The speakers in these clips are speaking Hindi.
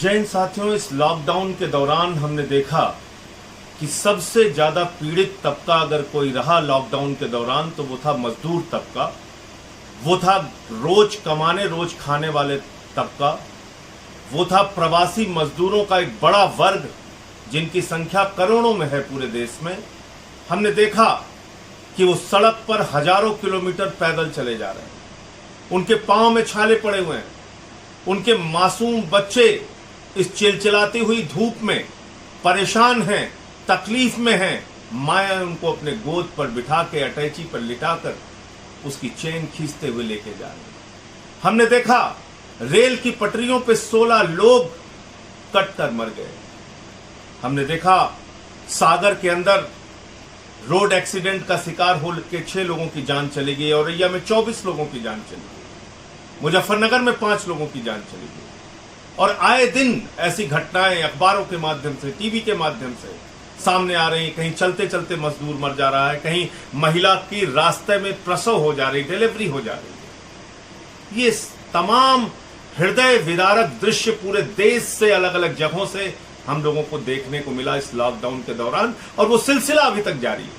जय हिंद साथियों, इस लॉकडाउन के दौरान हमने देखा कि सबसे ज्यादा पीड़ित तबका अगर कोई रहा लॉकडाउन के दौरान तो वो था मजदूर तबका, वो था रोज कमाने रोज खाने वाले तबका, वो था प्रवासी मजदूरों का एक बड़ा वर्ग जिनकी संख्या करोड़ों में है पूरे देश में। हमने देखा कि वो सड़क पर हजारों किलोमीटर पैदल चले जा रहे हैं, उनके पांव में छाले पड़े हुए हैं, उनके मासूम बच्चे इस चिलचिलाती हुई धूप में परेशान हैं, तकलीफ में हैं। माया उनको अपने गोद पर बिठा के अटैची पर लिटाकर उसकी चेन खींचते हुए लेके जा रहे। हमने देखा रेल की पटरियों पे 16 लोग कट कर मर गए। हमने देखा सागर के अंदर रोड एक्सीडेंट का शिकार हो के 6 लोगों की जान चली गई, औरैया में 24 लोगों की जान चली गई, मुजफ्फरनगर में 5 लोगों की जान चली गई। और आए दिन ऐसी घटनाएं अखबारों के माध्यम से, टीवी के माध्यम से सामने आ रही। कहीं चलते चलते मजदूर मर जा रहा है, कहीं महिला की रास्ते में प्रसव हो जा रही, डिलीवरी हो जा रही है। ये तमाम हृदय विदारक दृश्य पूरे देश से, अलग अलग जगहों से हम लोगों को देखने को मिला इस लॉकडाउन के दौरान, और वो सिलसिला अभी तक जारी है।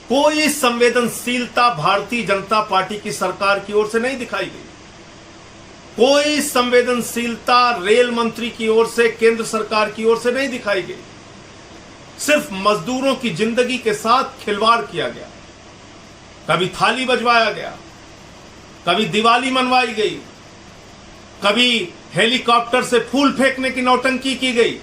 कोई संवेदनशीलता भारतीय जनता पार्टी की सरकार की ओर से नहीं दिखाई गई, कोई संवेदनशीलता रेल मंत्री की ओर से, केंद्र सरकार की ओर से नहीं दिखाई गई। सिर्फ मजदूरों की जिंदगी के साथ खिलवाड़ किया गया। कभी थाली बजवाया गया, कभी दिवाली मनवाई गई, कभी हेलीकॉप्टर से फूल फेंकने की नौटंकी की गई।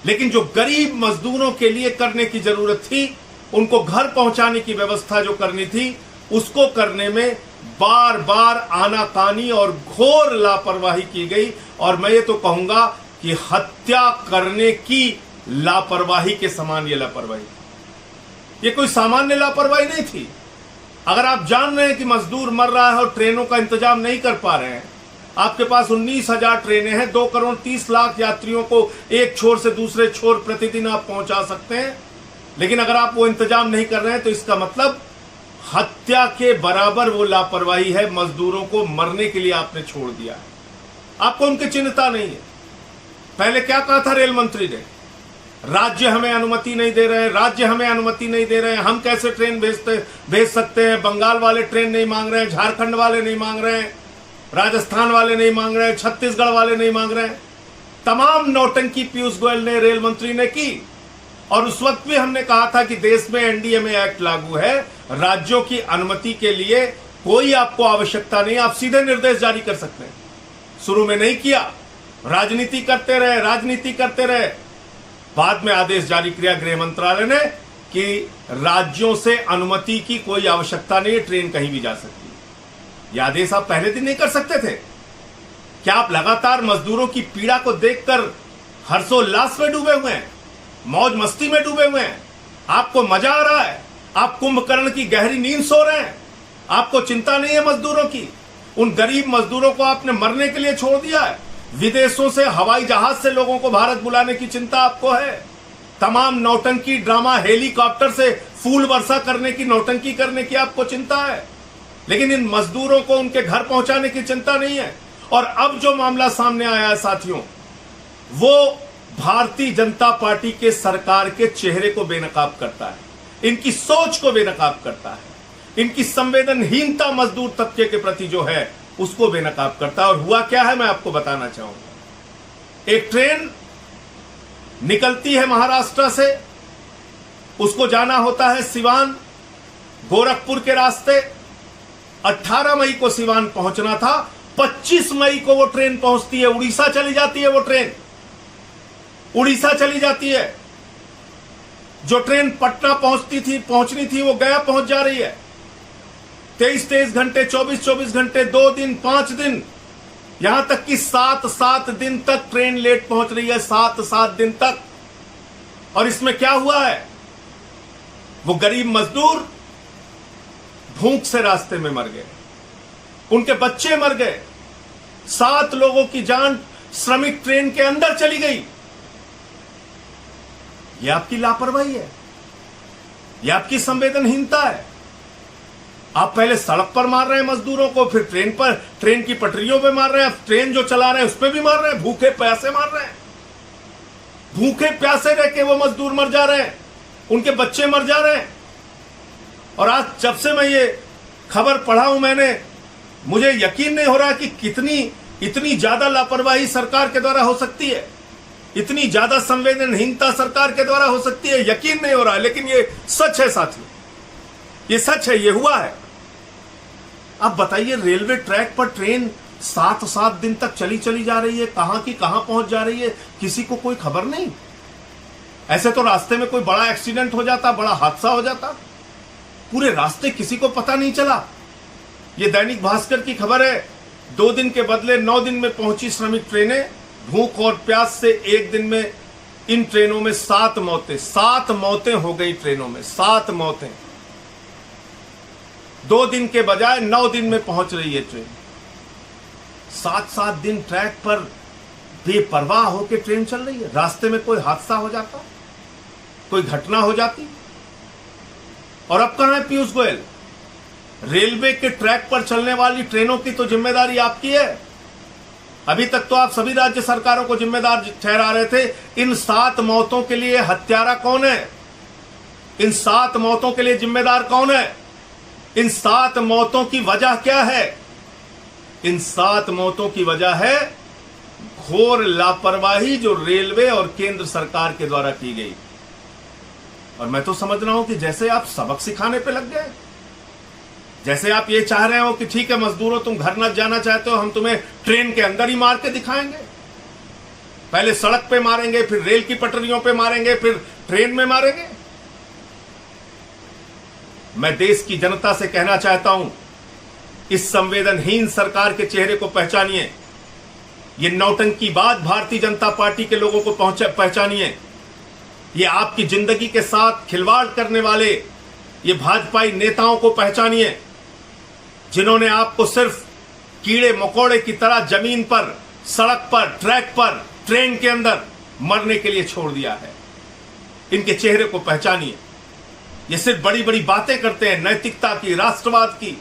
लेकिन जो गरीब मजदूरों के लिए करने की जरूरत थी, उनको घर पहुंचाने की व्यवस्था जो करनी थी, उसको करने में बार बार आनाकानी और घोर लापरवाही की गई। और मैं ये तो कहूंगा कि हत्या करने की लापरवाही के समान ये लापरवाही, ये कोई सामान्य लापरवाही नहीं थी। अगर आप जान रहे हैं कि मजदूर मर रहा है और ट्रेनों का इंतजाम नहीं कर पा रहे हैं, आपके पास 19,000 ट्रेनें हैं, 2,30,00,000 यात्रियों को एक छोर से दूसरे छोर प्रतिदिन आप पहुंचा सकते हैं, लेकिन अगर आप वो इंतजाम नहीं कर रहे हैं तो इसका मतलब हत्या के बराबर वो लापरवाही है। मजदूरों को मरने के लिए आपने छोड़ दिया है, आपको उनकी चिंता नहीं है। पहले क्या कहा था रेल मंत्री ने? राज्य हमें अनुमति नहीं दे रहे हैं, राज्य हमें अनुमति नहीं दे रहे हैं, हम कैसे ट्रेन भेज सकते हैं। बंगाल वाले ट्रेन नहीं मांग रहे हैं, झारखंड वाले नहीं मांग रहे हैं, राजस्थान वाले नहीं मांग रहे हैं, छत्तीसगढ़ वाले नहीं मांग रहे हैं। तमाम नौटंकी पीयूष गोयल ने, रेल मंत्री ने की। और उस वक्त भी हमने कहा था कि देश में एनडीएमए एक्ट लागू है, राज्यों की अनुमति के लिए कोई आपको आवश्यकता नहीं, आप सीधे निर्देश जारी कर सकते हैं। शुरू में नहीं किया, राजनीति करते रहे, राजनीति करते रहे। बाद में आदेश जारी किया गृह मंत्रालय ने कि राज्यों से अनुमति की कोई आवश्यकता नहीं है, ट्रेन कहीं भी जा सकती है। यह आदेश आप पहले दिन नहीं कर सकते थे? क्या आप लगातार मजदूरों की पीड़ा को देखकर हर्षोल्लास में डूबे हुए हैं, मौज मस्ती में डूबे हुए हैं? आपको मजा आ रहा है, आप कुंभकर्ण की गहरी नींद सो रहे हैं, आपको चिंता नहीं है मजदूरों की। उन गरीब मजदूरों को आपने मरने के लिए छोड़ दिया है। विदेशों से हवाई जहाज से लोगों को भारत बुलाने की चिंता आपको है। तमाम नौटंकी ड्रामा, हेलीकॉप्टर से फूल वर्षा करने की, नौटंकी करने की आपको चिंता है, लेकिन इन मजदूरों को उनके घर पहुंचाने की चिंता नहीं है। और अब जो मामला सामने आया है साथियों, वो भारतीय जनता पार्टी के सरकार के चेहरे को बेनकाब करता है, इनकी सोच को बेनकाब करता है, इनकी संवेदनहीनता मजदूर तबके के प्रति जो है उसको बेनकाब करता है। और हुआ क्या है मैं आपको बताना चाहूंगा। एक ट्रेन निकलती है महाराष्ट्र से, उसको जाना होता है सिवान, गोरखपुर के रास्ते। 18 मई को सिवान पहुंचना था, 25 मई को वो ट्रेन पहुंचती है, उड़ीसा चली जाती है। वो ट्रेन उड़ीसा चली जाती है। जो ट्रेन पटना पहुंचनी थी वो गया पहुंच जा रही है। 23-23 घंटे, 24-24 घंटे, 2 दिन, 5 दिन, यहां तक कि 7-7 दिन तक ट्रेन लेट पहुंच रही है, 7-7 दिन तक। और इसमें क्या हुआ है? वो गरीब मजदूर भूख से रास्ते में मर गए, उनके बच्चे मर गए, 7 लोगों की जान श्रमिक ट्रेन के अंदर चली गई। यह आपकी लापरवाही है, यह आपकी संवेदनहीनता है। आप पहले सड़क पर मार रहे हैं मजदूरों को, फिर ट्रेन की पटरियों पे मार रहे हैं, अब ट्रेन जो चला रहे हैं उस पर भी मार रहे हैं, भूखे प्यासे मार रहे हैं। भूखे प्यासे रह के वो मजदूर मर जा रहे हैं, उनके बच्चे मर जा रहे हैं। और आज जब से मैं ये खबर पढ़ा हूं मुझे यकीन नहीं हो रहा कि इतनी ज्यादा लापरवाही सरकार के द्वारा हो सकती है, इतनी ज्यादा संवेदनहीनता सरकार के द्वारा हो सकती है। यकीन नहीं हो रहा है, लेकिन ये सच है साथियों, ये सच है, ये हुआ है। अब बताइए, रेलवे ट्रैक पर ट्रेन 7 दिन तक चली जा रही है, कहां की कहां पहुंच जा रही है, किसी को कोई खबर नहीं। ऐसे तो रास्ते में कोई बड़ा एक्सीडेंट हो जाता, बड़ा हादसा हो जाता, पूरे रास्ते किसी को पता नहीं चला। ये दैनिक भास्कर की खबर है, 2 दिन के बदले 9 दिन में पहुंची श्रमिक ट्रेनें, भूख और प्यास से एक दिन में इन ट्रेनों में 7 मौतें हो गई। ट्रेनों में 7 मौतें, 2 दिन के बजाय 9 दिन में पहुंच रही है ट्रेन। 7 दिन ट्रैक पर बेपरवाह होकर ट्रेन चल रही है, रास्ते में कोई हादसा हो जाता, कोई घटना हो जाती। और अब कहां है पीयूष गोयल? रेलवे के ट्रैक पर चलने वाली ट्रेनों की तो जिम्मेदारी आपकी है। अभी तक तो आप सभी राज्य सरकारों को जिम्मेदार ठहरा रहे थे। इन 7 मौतों के लिए हत्यारा कौन है? इन 7 मौतों के लिए जिम्मेदार कौन है? इन 7 मौतों की वजह क्या है? इन 7 मौतों की वजह है घोर लापरवाही जो रेलवे और केंद्र सरकार के द्वारा की गई। और मैं तो समझ रहा हूं कि जैसे आप सबक सिखाने पे लग गए, जैसे आप ये चाह रहे हो कि ठीक है मजदूरों, तुम घर न जाना चाहते हो, हम तुम्हें ट्रेन के अंदर ही मार के दिखाएंगे। पहले सड़क पे मारेंगे, फिर रेल की पटरियों पे मारेंगे, फिर ट्रेन में मारेंगे। मैं देश की जनता से कहना चाहता हूं, इस संवेदनहीन सरकार के चेहरे को पहचानिए। ये नौटंकीबाज भारतीय जनता पार्टी के लोगों को पहचानिए। ये आपकी जिंदगी के साथ खिलवाड़ करने वाले ये भाजपाई नेताओं को पहचानिए, जिन्होंने आपको सिर्फ कीड़े मकोड़े की तरह जमीन पर, सड़क पर, ट्रैक पर, ट्रेन के अंदर मरने के लिए छोड़ दिया है। इनके चेहरे को पहचानिए। ये सिर्फ बड़ी बड़ी बातें करते हैं, नैतिकता की, राष्ट्रवाद की,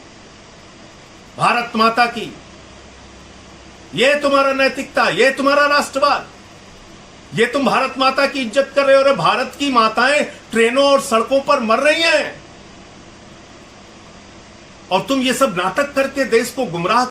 भारत माता की। ये तुम्हारा नैतिकता, ये तुम्हारा राष्ट्रवाद, ये तुम भारत माता की इज्जत कर रहे हो। और भारत की माताएं ट्रेनों और सड़कों पर मर रही हैं, और तुम ये सब नाटक करके देश को गुमराह